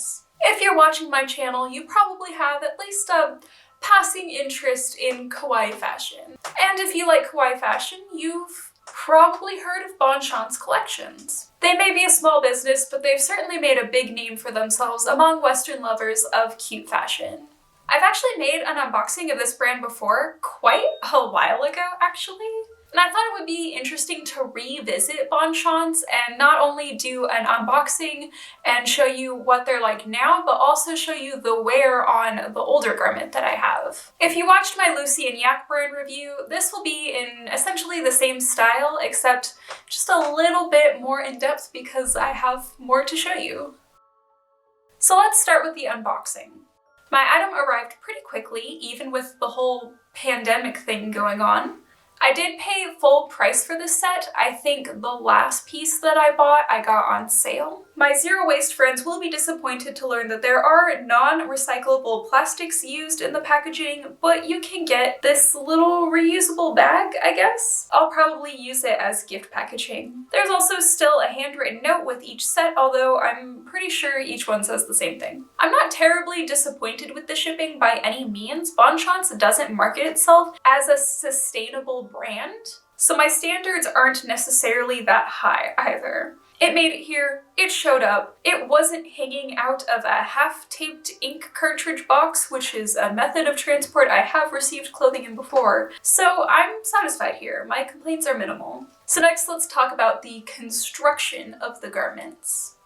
softness. If you're watching my channel, you probably have at least a passing interest in kawaii fashion. And if you like kawaii fashion, you've probably heard of Bonne Chance Collections. They may be a small business, but they've certainly made a big name for themselves among Western lovers of cute fashion. I've actually made an unboxing of this brand before, quite a while ago actually. And I thought it would be interesting to revisit Bonne Chance and not only do an unboxing and show you what they're like now, but also show you the wear on the older garment that I have. If you watched my Lucy and Yak brand review, this will be in essentially the same style, except just a little bit more in depth because I have more to show you. So let's start with the unboxing. My item arrived pretty quickly, even with the whole pandemic thing going on. I did pay full price for this set. I think the last piece that I bought I got on sale. My zero waste friends will be disappointed to learn that there are non-recyclable plastics used in the packaging, but you can get this little reusable bag, I guess. I'll probably use it as gift packaging. There's also still a handwritten note with each set, although I'm pretty sure each one says the same thing. I'm not terribly disappointed with the shipping by any means. Bonne Chance doesn't market itself as a sustainable brand, so my standards aren't necessarily that high either. It made it here, it showed up, it wasn't hanging out of a half-taped ink cartridge box, which is a method of transport I have received clothing in before, so I'm satisfied here. My complaints are minimal. So next let's talk about the construction of the garments.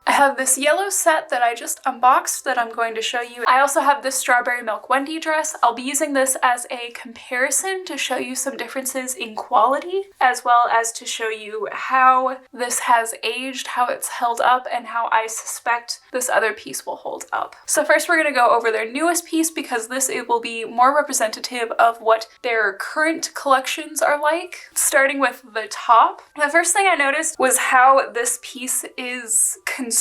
I have this yellow set that I just unboxed that I'm going to show you. I also have this strawberry milk Wendy dress. I'll be using this as a comparison to show you some differences in quality, as well as to show you how this has aged, how it's held up, and how I suspect this other piece will hold up. So first we're going to go over their newest piece because it will be more representative of what their current collections are like. Starting with the top, the first thing I noticed was how this piece is constructed.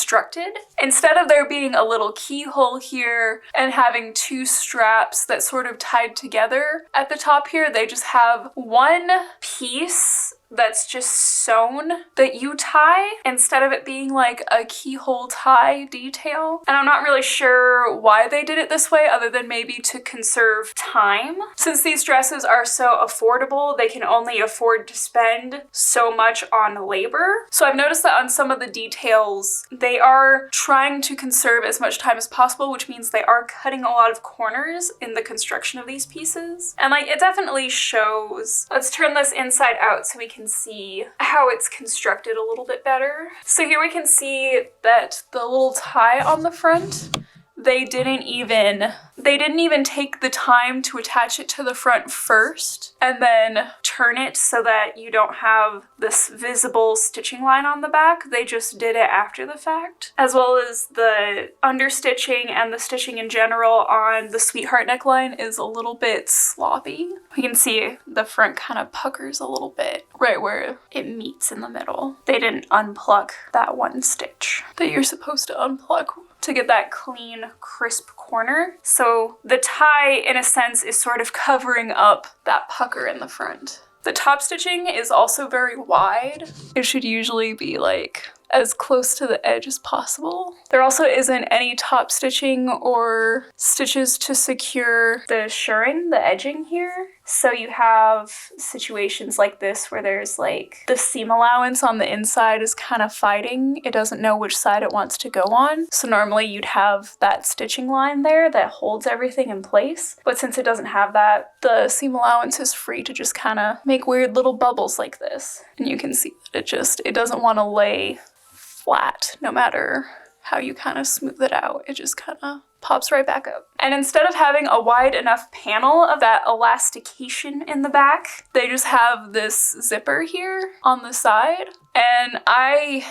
Instead of there being a little keyhole here and having two straps that sort of tied together at the top here, they just have one piece that's just sewn that you tie instead of it being like a keyhole tie detail. And I'm not really sure why they did it this way other than maybe to conserve time. Since these dresses are so affordable, they can only afford to spend so much on labor. So I've noticed that on some of the details, they are trying to conserve as much time as possible, which means they are cutting a lot of corners in the construction of these pieces. And like, it definitely shows. Let's turn this inside out so we can see how it's constructed a little bit better. So here we can see that the little tie on the front, they didn't even take the time to attach it to the front first and then turn it so that you don't have this visible stitching line on the back. They just did it after the fact, as well as the understitching and the stitching in general on the sweetheart neckline is a little bit sloppy. We can see the front kind of puckers a little bit right where it meets in the middle. They didn't unplug that one stitch that you're supposed to unplug to get that clean, crisp corner. So the tie, in a sense, is sort of covering up that pucker in the front. The top stitching is also very wide. It should usually be like as close to the edge as possible. There also isn't any top stitching or stitches to secure the shirring, the edging here. So you have situations like this where there's like the seam allowance on the inside is kind of fighting. It doesn't know which side it wants to go on. So normally you'd have that stitching line there that holds everything in place. But since it doesn't have that, the seam allowance is free to just kind of make weird little bubbles like this. And you can see that it doesn't want to lay flat no matter how you kind of smooth it out. It just kind of pops right back up. And instead of having a wide enough panel of that elastication in the back, they just have this zipper here on the side. And I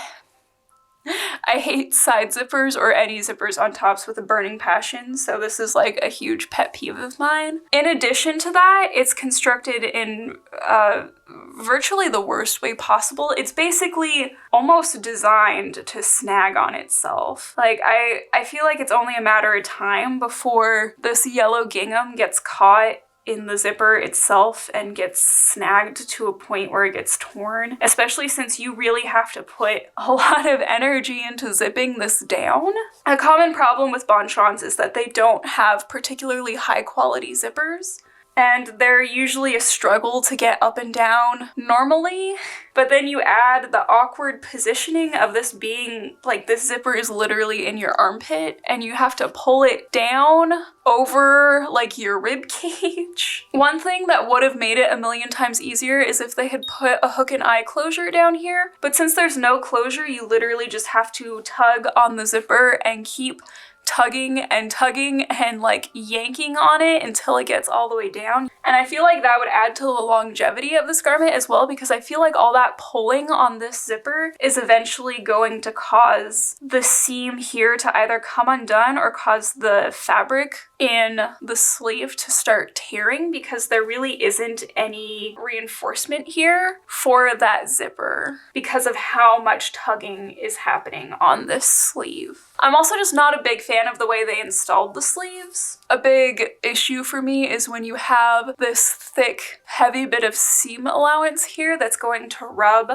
hate side zippers or any zippers on tops with a burning passion, so this is like a huge pet peeve of mine. In addition to that, it's constructed in virtually the worst way possible. It's basically almost designed to snag on itself. Like, I feel like it's only a matter of time before this yellow gingham gets caught in the zipper itself and gets snagged to a point where it gets torn, especially since you really have to put a lot of energy into zipping this down. A common problem with Bonne Chance is that they don't have particularly high quality zippers, and they're usually a struggle to get up and down normally. But then you add the awkward positioning of this being like this zipper is literally in your armpit and you have to pull it down over like your rib cage. One thing that would have made it a million times easier is if they had put a hook and eye closure down here, but since there's no closure, you literally just have to tug on the zipper and keep tugging and like yanking on it until it gets all the way down. And I feel like that would add to the longevity of this garment as well, because I feel like all that pulling on this zipper is eventually going to cause the seam here to either come undone or cause the fabric in the sleeve to start tearing, because there really isn't any reinforcement here for that zipper because of how much tugging is happening on this sleeve. I'm also just not a big fan of the way they installed the sleeves. A big issue for me is when you have this thick, heavy bit of seam allowance here that's going to rub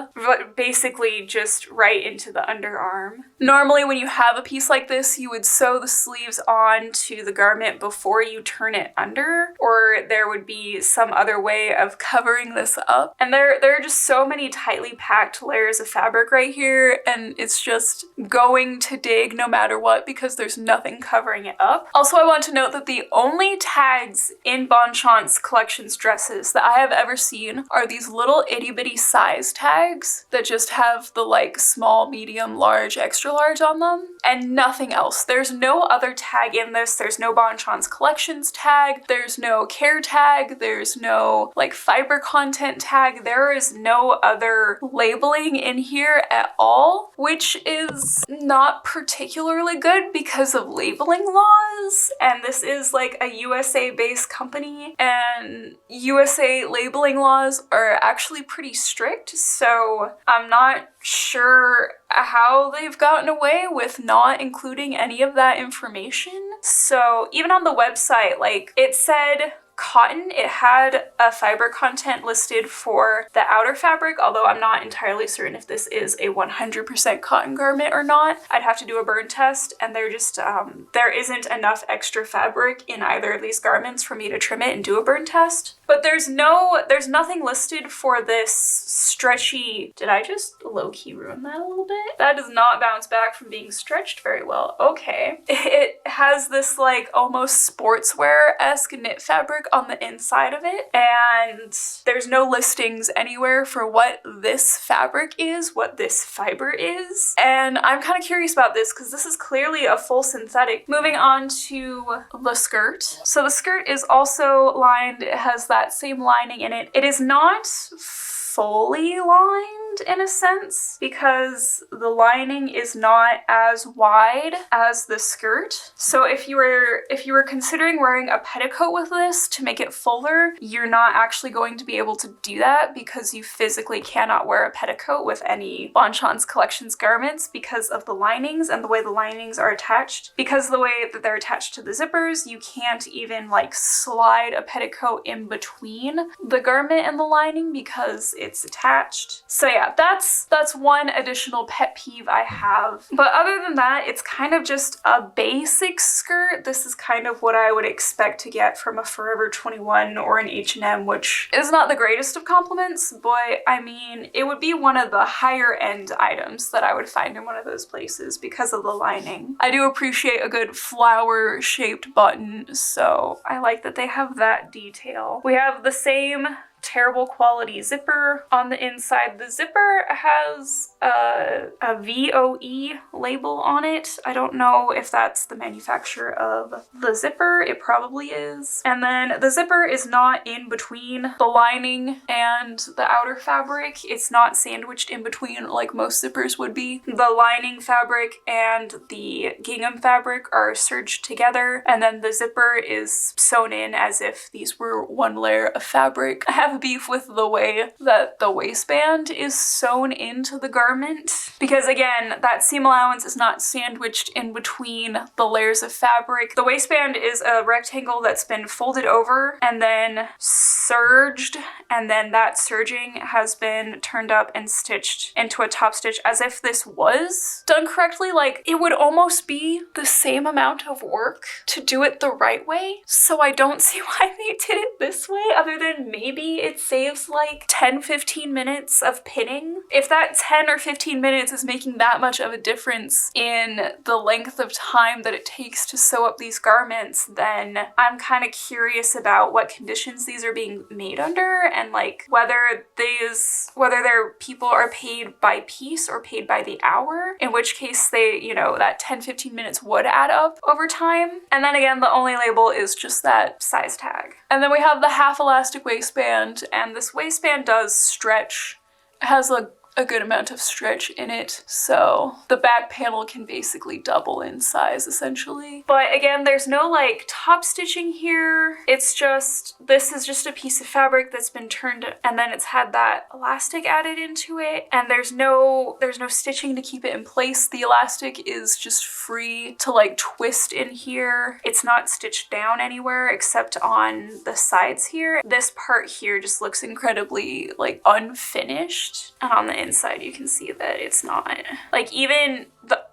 basically just right into the underarm. Normally when you have a piece like this, you would sew the sleeves onto the garment before you turn it under, or there would be some other way of covering this up. And there are just so many tightly packed layers of fabric right here, and it's just going to dig no matter what because there's nothing covering it up. Also, I want to note that the only tags in Bonne Chance Collections dresses that I have ever seen are these little itty bitty size tags that just have the like small, medium, large, extra large on them and nothing else. There's no other tag in this. There's no Bonne Chance Collections tag. There's no care tag. There's no like fiber content tag. There is no other labeling in here at all, which is not particularly good because of labeling laws. And this is like a USA based company, and USA labeling laws are actually pretty strict, so I'm not sure how they've gotten away with not including any of that information. So even on the website, like it said cotton, it had a fiber content listed for the outer fabric, although I'm not entirely certain if this is a 100% cotton garment or not. I'd have to do a burn test, and there isn't enough extra fabric in either of these garments for me to trim it and do a burn test. But there's nothing listed for this stretchy, did I just low-key ruin that a little bit? That does not bounce back from being stretched very well. Okay. It has this like almost sportswear-esque knit fabric on the inside of it, and there's no listings anywhere for what this fabric is, what this fiber is, and I'm kind of curious about this because this is clearly a full synthetic. Moving on to the skirt. So the skirt is also lined. It has that same lining in it. It is not fully lined in a sense because the lining is not as wide as the skirt. So if you were considering wearing a petticoat with this to make it fuller, you're not actually going to be able to do that because you physically cannot wear a petticoat with any Bonne Chance Collections garments because of the linings and the way the linings are attached. Because of the way that they're attached to the zippers, you can't even like slide a petticoat in between the garment and the lining because it's attached. So yeah, that's one additional pet peeve I have. But other than that, it's kind of just a basic skirt. This is kind of what I would expect to get from a Forever 21 or an H&M, which is not the greatest of compliments, but I mean, it would be one of the higher end items that I would find in one of those places because of the lining. I do appreciate a good flower shaped button, so I like that they have that detail. We have the same terrible quality zipper on the inside. The zipper has a VOE label on it. I don't know if that's the manufacturer of the zipper. It probably is. And then the zipper is not in between the lining and the outer fabric. It's not sandwiched in between like most zippers would be. The lining fabric and the gingham fabric are serged together, and then the zipper is sewn in as if these were one layer of fabric. I have have beef with the way that the waistband is sewn into the garment, because again, that seam allowance is not sandwiched in between the layers of fabric. The waistband is a rectangle that's been folded over and then serged, and then that serging has been turned up and stitched into a top stitch as if this was done correctly. Like, it would almost be the same amount of work to do it the right way. So I don't see why they did it this way, other than maybe it saves like 10-15 minutes of pinning. If that 10 or 15 minutes is making that much of a difference in the length of time that it takes to sew up these garments, then I'm kind of curious about what conditions these are being made under, and like whether their people are paid by piece or paid by the hour, in which case they, you know, that 10-15 minutes would add up over time. And then again, the only label is just that size tag. And then we have the half elastic waistband, and this waistband does stretch. It has a good amount of stretch in it, so the back panel can basically double in size essentially. But again, there's no like top stitching here. It's just, this is just a piece of fabric that's been turned, and then it's had that elastic added into it, and there's no stitching to keep it in place. The elastic is just free to like twist in here. It's not stitched down anywhere except on the sides here. This part here just looks incredibly like unfinished, and on the inside you can see that it's not. Like, even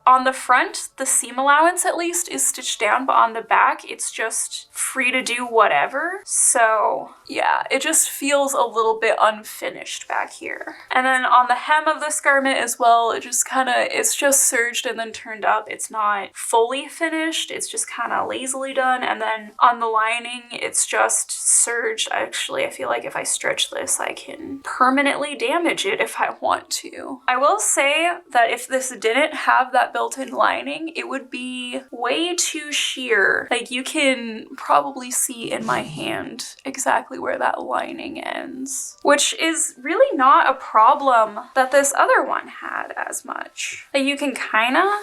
on the front, the seam allowance at least is stitched down, but on the back it's just free to do whatever. So yeah, it just feels a little bit unfinished back here. And then on the hem of this garment as well, it's just serged and then turned up. It's not fully finished, it's just kind of lazily done. And then on the lining, it's just serged. Actually, I feel like if I stretch this, I can permanently damage it if I want to. I will say that if this didn't have that built-in lining, it would be way too sheer. Like, you can probably see in my hand exactly where that lining ends, which is really not a problem that this other one had as much. Like, you can kinda,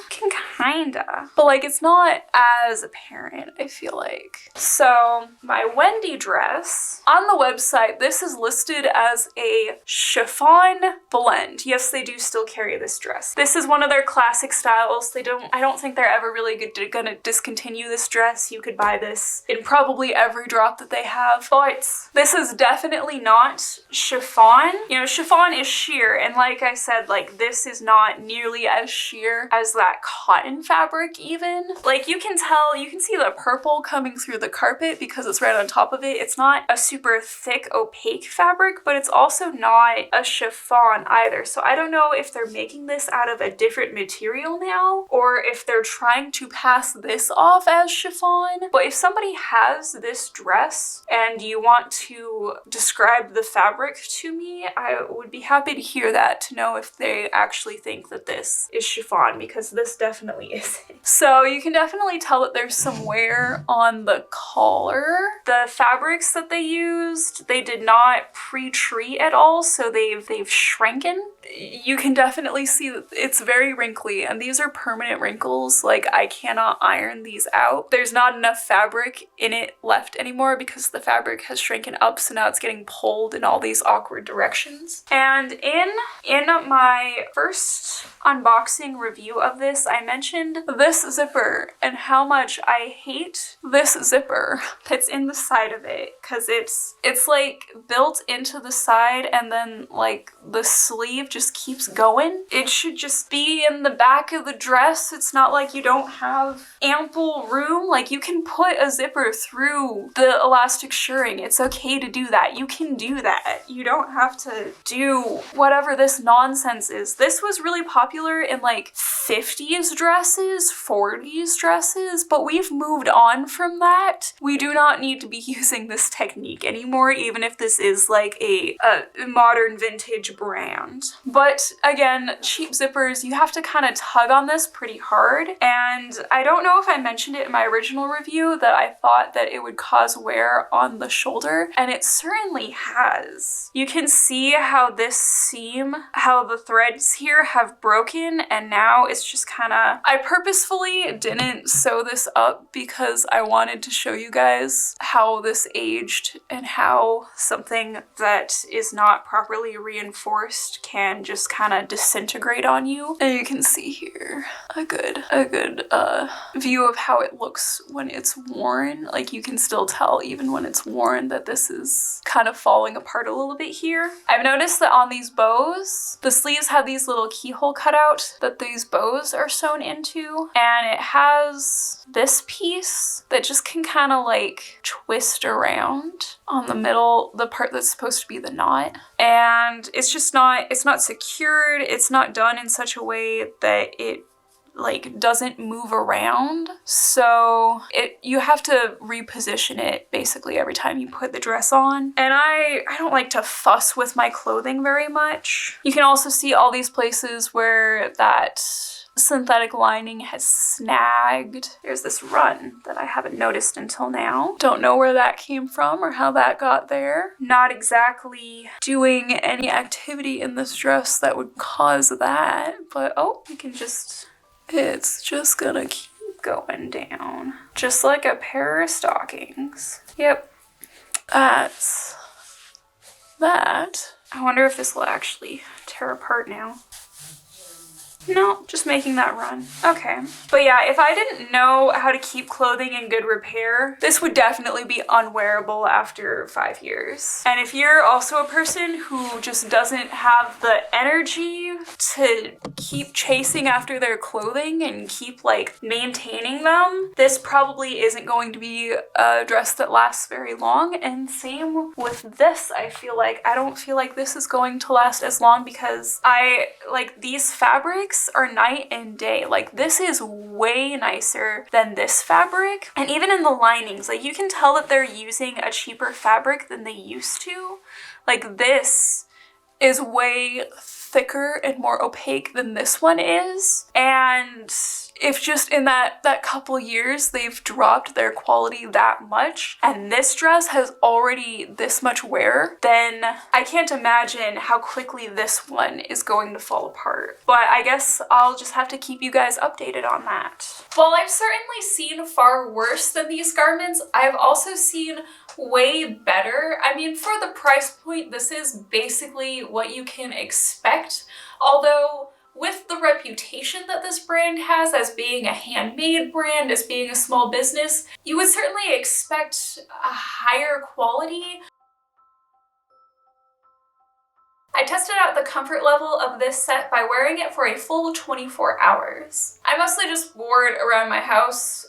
but like it's not as apparent, I feel like. So my Wendy dress, on the website, this is listed as a chiffon blend. Yes, they do still carry this dress. This is one of their classic styles. I don't think they're ever really gonna discontinue this dress. You could buy this in probably every drop that they have, but this is definitely not chiffon. You know, chiffon is sheer, and like I said, like, this is not nearly as sheer as that cotton fabric even. Like, you can tell, you can see the purple coming through the carpet because it's right on top of it. It's not a super thick, opaque fabric, but it's also not a chiffon either. So I don't know if they're making this out of a different material now, or if they're trying to pass this off as chiffon. But if somebody has this dress and you want to describe the fabric to me, I would be happy to hear that, to know if they actually think that this is chiffon, because this definitely isn't. So you can definitely tell that there's some wear on the collar. The fabrics that they used, they did not pre-treat at all, so they've shrunken. You can definitely see that it's very wrinkly, and these are permanent wrinkles. Like, I cannot iron these out. There's not enough fabric in it left anymore because the fabric has shrunken up, so now it's getting pulled in all these awkward directions. And in my first unboxing review of this, I mentioned this zipper and how much I hate this zipper that's in the side of it, because it's like built into the side, and then like the sleeve just keeps going. It should just be in the back of the dress. It's not like you don't have ample room. Like, you can put a zipper through the elastic shirring. It's okay to do that. You can do that. You don't have to do whatever this nonsense is. This was really popular in like 50s dresses, 40s dresses, but we've moved on from that. We do not need to be using this technique anymore, even if this is like a modern vintage brand. But again, cheap zippers, you have to kind of tug on this pretty hard, and I don't know if I mentioned it in my original review that I thought that it would cause wear on the shoulder, and it certainly has. You can see how this seam, how the threads here have broken, and now it's just kind of I purposefully didn't sew this up because I wanted to show you guys how this aged and how something that is not properly reinforced can just kind of disintegrate on you. And you can see here a good view of how it looks when it's worn. Like, you can still tell even when it's worn that this is kind of falling apart a little bit here. I've noticed that on these bows, the sleeves have these little keyhole cutout that these bows are sewn into, and it has this piece that just can kind of like twist around on the middle, the part that's supposed to be the knot. And it's just not, it's not secured, it's not done in such a way that it like doesn't move around. So you have to reposition it basically every time you put the dress on. And I don't like to fuss with my clothing very much. You can also see all these places where that synthetic lining has snagged. There's this run that I haven't noticed until now. Don't know where that came from or how that got there. Not exactly doing any activity in this dress that would cause that, but oh, you can just, it's just gonna keep going down. Just like a pair of stockings. Yep, that's that. I wonder if this will actually tear apart now. No, just making that run. Okay. But yeah, if I didn't know how to keep clothing in good repair, this would definitely be unwearable after 5 years. And if you're also a person who just doesn't have the energy to keep chasing after their clothing and keep like maintaining them, this probably isn't going to be a dress that lasts very long. And same with this, I don't feel like this is going to last as long because these fabrics are night and day. Like, this is way nicer than this fabric. And even in the linings, like, you can tell that they're using a cheaper fabric than they used to. Like, this is way thicker and more opaque than this one is. And if just in that couple years they've dropped their quality that much and this dress has already this much wear, then I can't imagine how quickly this one is going to fall apart. But I guess I'll just have to keep you guys updated on that. While I've certainly seen far worse than these garments, I've also seen way better. I mean, for the price point, this is basically what you can expect. Although, with the reputation that this brand has as being a handmade brand, as being a small business, you would certainly expect a higher quality. I tested out the comfort level of this set by wearing it for a full 24 hours. I mostly just wore it around my house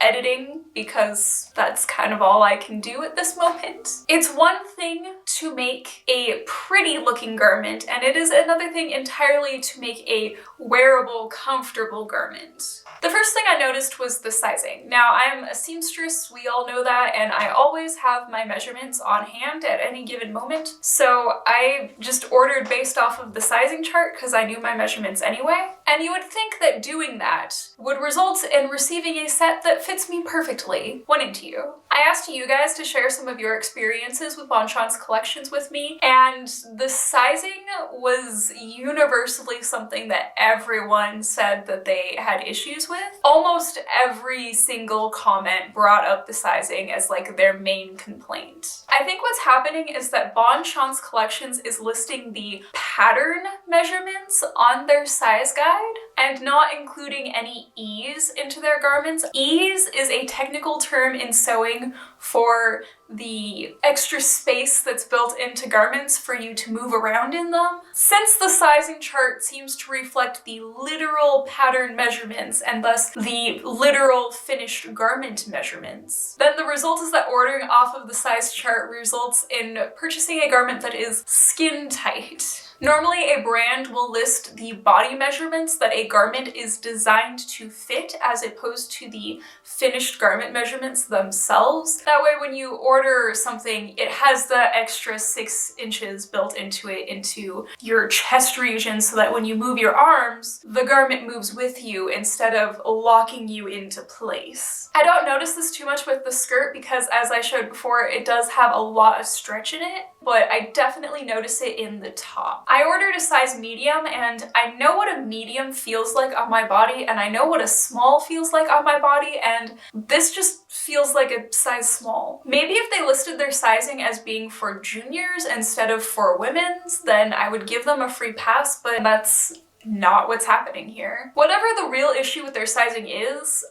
editing because that's kind of all I can do at this moment. It's one thing to make a pretty looking garment, and it is another thing entirely to make a wearable, comfortable garment. The first thing I noticed was the sizing. Now, I'm a seamstress, we all know that, and I always have my measurements on hand at any given moment. So I just ordered based off of the sizing chart because I knew my measurements anyway. And you would think that doing that would result in receiving a set that fits me perfectly, wouldn't you? I asked you guys to share some of your experiences with Bonne Chance Collections with me, and the sizing was universally something that everyone said that they had issues with. Almost every single comment brought up the sizing as like their main complaint. I think what's happening is that Bonne Chance Collections is listing the pattern measurements on their size guide and not including any ease into their garments. Ease is a technical term in sewing for the extra space that's built into garments for you to move around in them. Since the sizing chart seems to reflect the literal pattern measurements and thus the literal finished garment measurements, then the result is that ordering off of the size chart results in purchasing a garment that is skin tight. Normally, a brand will list the body measurements that a garment is designed to fit as opposed to the finished garment measurements themselves. That way, when you order something, it has the extra 6 inches built into it, into your chest region, so that when you move your arms, the garment moves with you instead of locking you into place. I don't notice this too much with the skirt because, as I showed before, it does have a lot of stretch in it. but I definitely notice it in the top. I ordered a size medium, and I know what a medium feels like on my body, and I know what a small feels like on my body, and this just feels like a size small. Maybe if they listed their sizing as being for juniors instead of for women's, then I would give them a free pass, but that's not what's happening here. Whatever the real issue with their sizing is,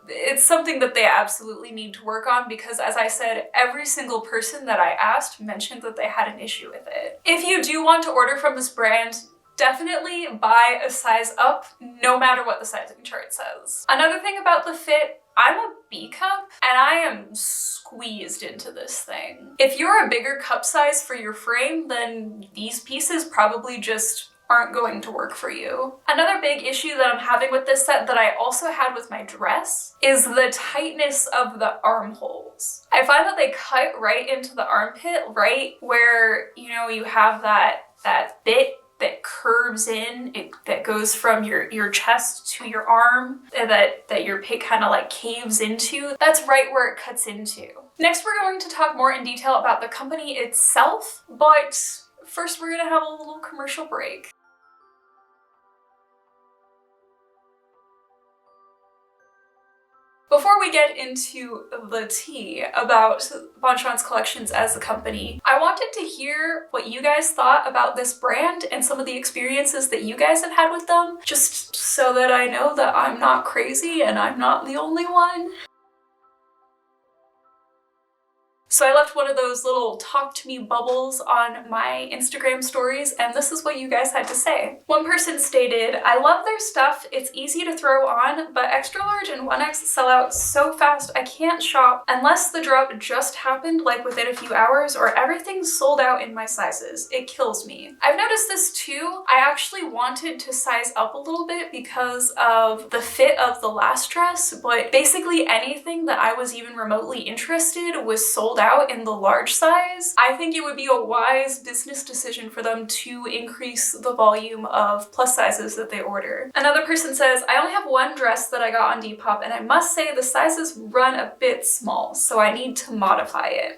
it's something that they absolutely need to work on, because as I said, every single person that I asked mentioned that they had an issue with it. If you do want to order from this brand, definitely buy a size up, no matter what the sizing chart says. Another thing about the fit, I'm a B cup and I am squeezed into this thing. If you're a bigger cup size for your frame, then these pieces probably just aren't going to work for you. Another big issue that I'm having with this set that I also had with my dress is the tightness of the armholes. I find that they cut right into the armpit, right where, you know, you have that bit that curves in, that goes from your chest to your arm, that your pit kind of like caves into. That's right where it cuts into. Next, we're going to talk more in detail about the company itself, but first we're gonna have a little commercial break. Before we get into the tea about Bonne Chance Collections as a company, I wanted to hear what you guys thought about this brand and some of the experiences that you guys have had with them, just so that I know that I'm not crazy and I'm not the only one. So I left one of those little talk to me bubbles on my Instagram stories, and this is what you guys had to say. One person stated, "I love their stuff, it's easy to throw on, but extra large and 1X sell out so fast I can't shop unless the drop just happened like within a few hours or everything's sold out in my sizes. It kills me." I've noticed this too. I actually wanted to size up a little bit because of the fit of the last dress, but basically anything that I was even remotely interested was sold out in the large size. I think it would be a wise business decision for them to increase the volume of plus sizes that they order. Another person says, "I only have one dress that I got on Depop and I must say the sizes run a bit small, so I need to modify it."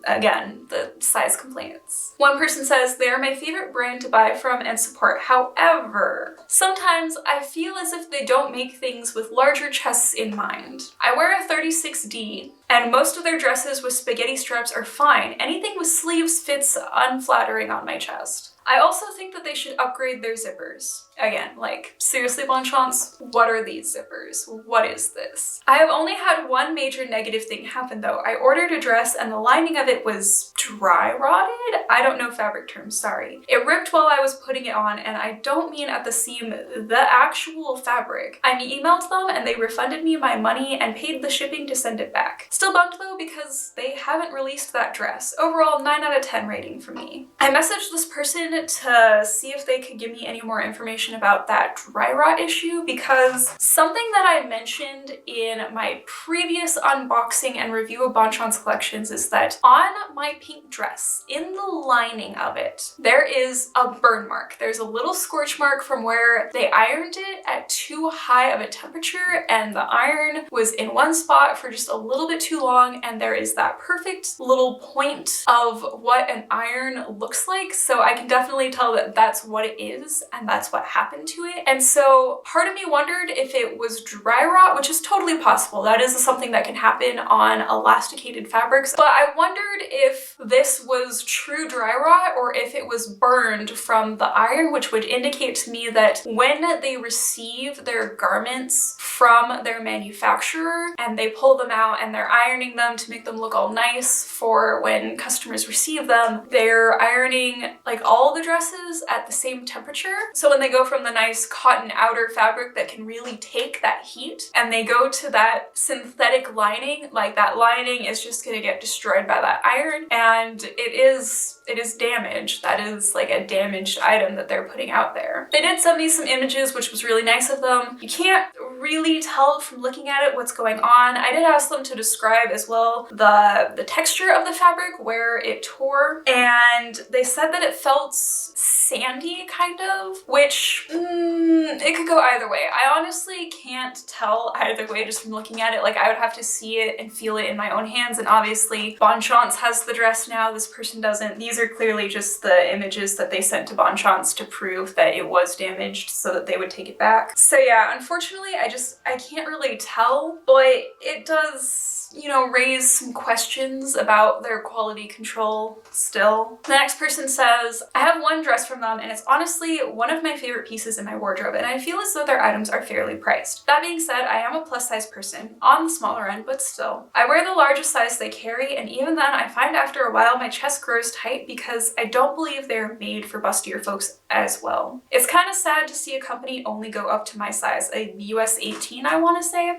Again, the size complaints. One person says, "They are my favorite brand to buy from and support. However, sometimes I feel as if they don't make things with larger chests in mind. I wear a 36D and most of their dresses with spaghetti straps are fine. Anything with sleeves fits unflattering on my chest. I also think that they should upgrade their zippers." Again, like, seriously, Bonne Chance, what are these zippers? What is this? "I have only had one major negative thing happen though. I ordered a dress and the lining of it was dry rotted? I don't know fabric terms, sorry. It ripped while I was putting it on, and I don't mean at the seam, the actual fabric. I emailed them and they refunded me my money and paid the shipping to send it back. Still bummed though because they haven't released that dress. Overall, 9 out of 10 rating for me." I messaged this person to see if they could give me any more information about that dry rot issue, because something that I mentioned in my previous unboxing and review of Bonne Chance Collections is that on my pink dress, in the lining of it, there is a burn mark. There's a little scorch mark from where they ironed it at too high of a temperature, and the iron was in one spot for just a little bit too long, and there is that perfect little point of what an iron looks like. So I can definitely tell that that's what it is, and that's what happened to it. And so part of me wondered if it was dry rot, which is totally possible. That is something that can happen on elasticated fabrics. But I wondered if this was true dry rot or if it was burned from the iron, which would indicate to me that when they receive their garments from their manufacturer and they pull them out and they're ironing them to make them look all nice for when customers receive them, they're ironing like all the dresses at the same temperature. So when they go from the nice cotton outer fabric that can really take that heat and they go to that synthetic lining, like that lining is just gonna get destroyed by that iron, and it is damaged. That is like a damaged item that they're putting out there. They did send me some images, which was really nice of them. You can't really tell from looking at it what's going on. I did ask them to describe describe as well the texture of the fabric where it tore, and they said that it felt sandy kind of, which it could go either way. I honestly can't tell either way just from looking at it. Like, I would have to see it and feel it in my own hands, and obviously Bonne Chance has the dress now, this person doesn't. These are clearly just the images that they sent to Bonne Chance to prove that it was damaged so that they would take it back. So yeah, unfortunately I can't really tell, but it does, you know, raise some questions about their quality control still. The next person says, I have one dress from them and it's honestly one of my favorite pieces in my wardrobe, and I feel as though their items are fairly priced. That being said, I am a plus size person, on the smaller end, but still. I wear the largest size they carry, and even then I find after a while my chest grows tight because I don't believe they're made for bustier folks as well. It's kind of sad to see a company only go up to my size, a US 18 I want to say.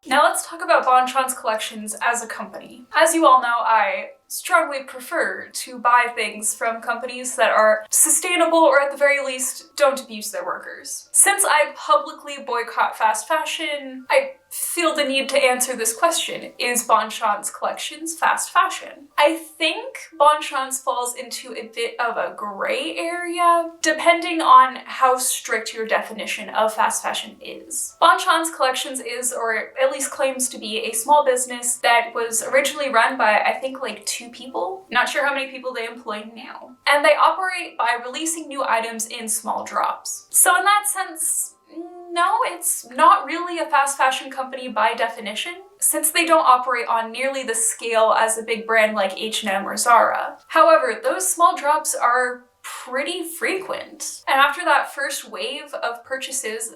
Now let's talk about Bonne Chance Collections as a company. As you all know, I strongly prefer to buy things from companies that are sustainable or at the very least don't abuse their workers. Since I publicly boycott fast fashion, I feel the need to answer this question. Is Bonne Chance Collections fast fashion? I think Bonne Chance falls into a bit of a gray area, depending on how strict your definition of fast fashion is. Bonne Chance Collections is, or at least claims to be, a small business that was originally run by, I think, like 2 people. Not sure how many people they employ now. And they operate by releasing new items in small drops. So in that sense, no, it's not really a fast fashion company by definition, since they don't operate on nearly the scale as a big brand like H&M or Zara. However, those small drops are pretty frequent. And after that first wave of purchases,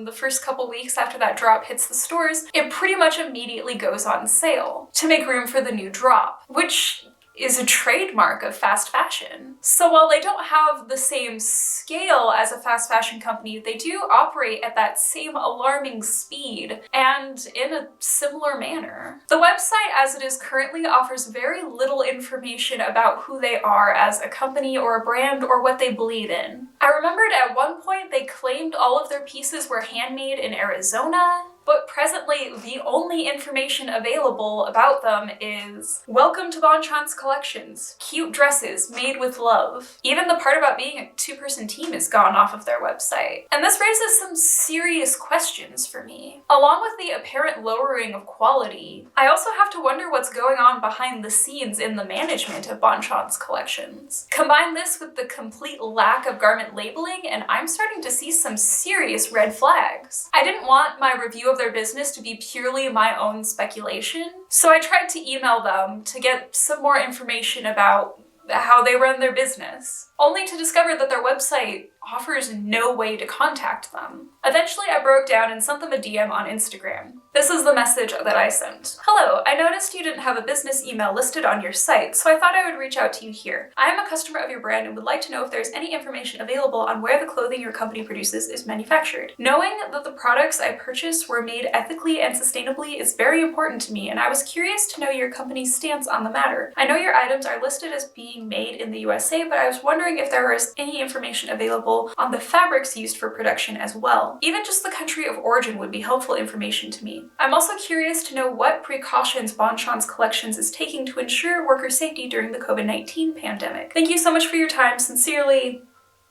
the first couple weeks after that drop hits the stores, it pretty much immediately goes on sale to make room for the new drop, which is a trademark of fast fashion. So while they don't have the same scale as a fast fashion company, they do operate at that same alarming speed and in a similar manner. The website as it is currently offers very little information about who they are as a company or a brand or what they believe in. I remembered at one point they claimed all of their pieces were handmade in Arizona, but presently the only information available about them is welcome to Bonne Chance Collections, cute dresses made with love. Even the part about being a 2-person team is gone off of their website. And this raises some serious questions for me. Along with the apparent lowering of quality, I also have to wonder what's going on behind the scenes in the management of Bonne Chance Collections. Combine this with the complete lack of garment labeling, and I'm starting to see some serious red flags. I didn't want my review of their business to be purely my own speculation, so I tried to email them to get some more information about how they run their business, only to discover that their website offers no way to contact them. Eventually, I broke down and sent them a DM on Instagram. This is the message that I sent. Hello, I noticed you didn't have a business email listed on your site, so I thought I would reach out to you here. I am a customer of your brand and would like to know if there's any information available on where the clothing your company produces is manufactured. Knowing that the products I purchased were made ethically and sustainably is very important to me, and I was curious to know your company's stance on the matter. I know your items are listed as being made in the USA, but I was wondering if there was any information available on the fabrics used for production as well. Even just the country of origin would be helpful information to me. I'm also curious to know what precautions Bonne Chance Collections is taking to ensure worker safety during the COVID-19 pandemic. Thank you so much for your time. Sincerely,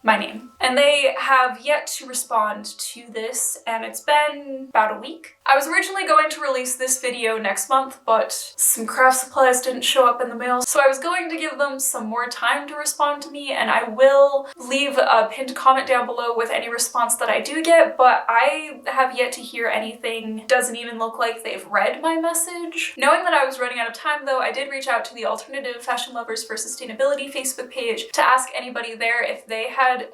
my name. And they have yet to respond to this, and it's been about a week. I was originally going to release this video next month, but some craft supplies didn't show up in the mail, so I was going to give them some more time to respond to me, and I will leave a pinned comment down below with any response that I do get, but I have yet to hear anything. Doesn't even look like they've read my message. Knowing that I was running out of time though, I did reach out to the Alternative Fashion Lovers for Sustainability Facebook page to ask anybody there if they had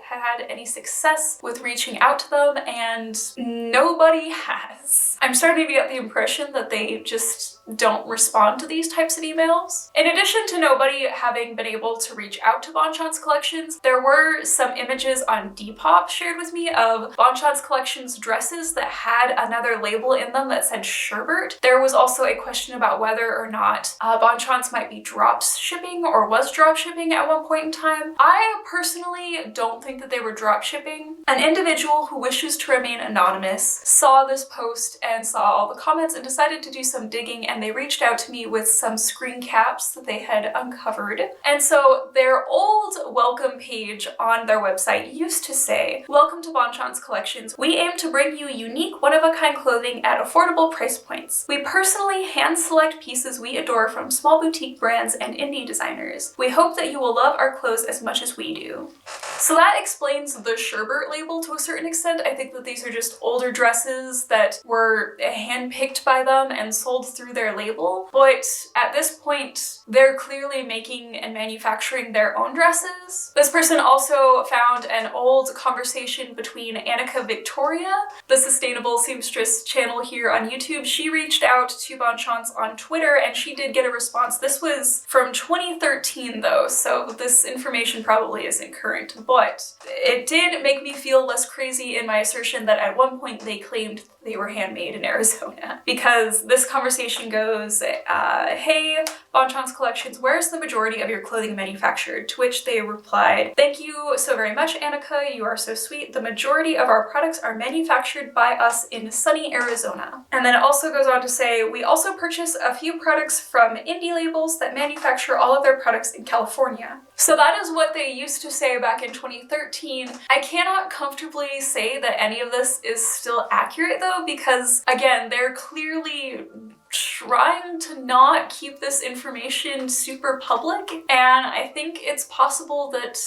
any success with reaching out to them, and nobody has. I'm starting to get the impression that they just don't respond to these types of emails. In addition to nobody having been able to reach out to Bonne Chance Collections, there were some images on Depop shared with me of Bonne Chance Collections dresses that had another label in them that said Sherbert. There was also a question about whether or not Bonne Chance might be drop shipping or was drop shipping at one point in time. I personally don't don't think that they were drop shipping. An individual who wishes to remain anonymous saw this post and saw all the comments and decided to do some digging, and they reached out to me with some screen caps that they had uncovered. And so their old welcome page on their website used to say, "Welcome to Bonne Chance Collections. We aim to bring you unique, one-of-a-kind clothing at affordable price points. We personally hand-select pieces we adore from small boutique brands and indie designers. We hope that you will love our clothes as much as we do." So that explains the Sherbert label to a certain extent. I think that these are just older dresses that were handpicked by them and sold through their label. But at this point, they're clearly making and manufacturing their own dresses. This person also found an old conversation between Annika Victoria, the sustainable seamstress channel here on YouTube. She reached out to Bonne Chance on Twitter and she did get a response. This was from 2013 though, so this information probably isn't current, but it did make me feel less crazy in my assertion that at one point they claimed they were handmade in Arizona. Because this conversation goes, "Hey, Bonne Chance Collections, where is the majority of your clothing manufactured?" To which they replied, "Thank you so very much, Annika. You are so sweet. The majority of our products are manufactured by us in sunny Arizona." And then it also goes on to say, "We also purchase a few products from indie labels that manufacture all of their products in California." So that is what they used to say back in 2013. I cannot comfortably say that any of this is still accurate though, because again, they're clearly trying to not keep this information super public, and I think it's possible that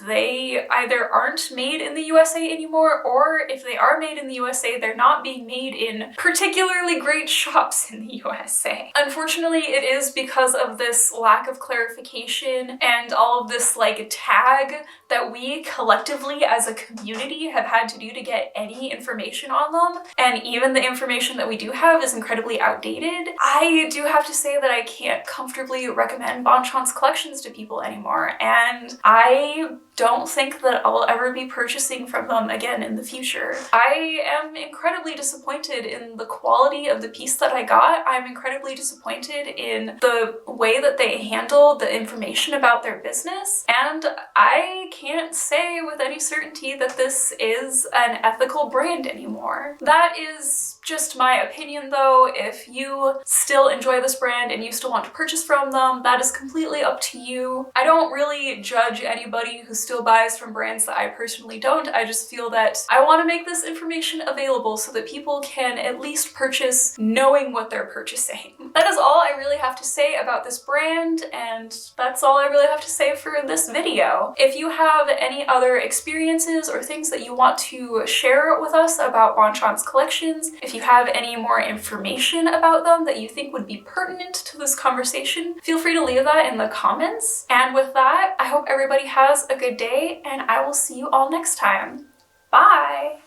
they either aren't made in the USA anymore, or if they are made in the USA, they're not being made in particularly great shops in the USA. Unfortunately, it is because of this lack of clarification and all of this like tag that we collectively as a community have had to do to get any information on them, and even the information that we do have is incredibly outdated. I do have to say that I can't comfortably recommend Bonne Chance Collections to people anymore, and I don't think that I'll ever be purchasing from them again in the future. I am incredibly disappointed in the quality of the piece that I got. I'm incredibly disappointed in the way that they handle the information about their business, and I can't say with any certainty that this is an ethical brand anymore. That is just my opinion though. If you still enjoy this brand and you still want to purchase from them, that is completely up to you. I don't really judge anybody who still buys from brands that I personally don't. I just feel that I want to make this information available so that people can at least purchase knowing what they're purchasing. That is all I really have to say about this brand, and that's all I really have to say for this video. If you have any other experiences or things that you want to share with us about Bonne Chance Collections, if you have any more information about them that you think would be pertinent to this conversation, feel free to leave that in the comments. And with that, I hope everybody has a good day, and I will see you all next time. Bye!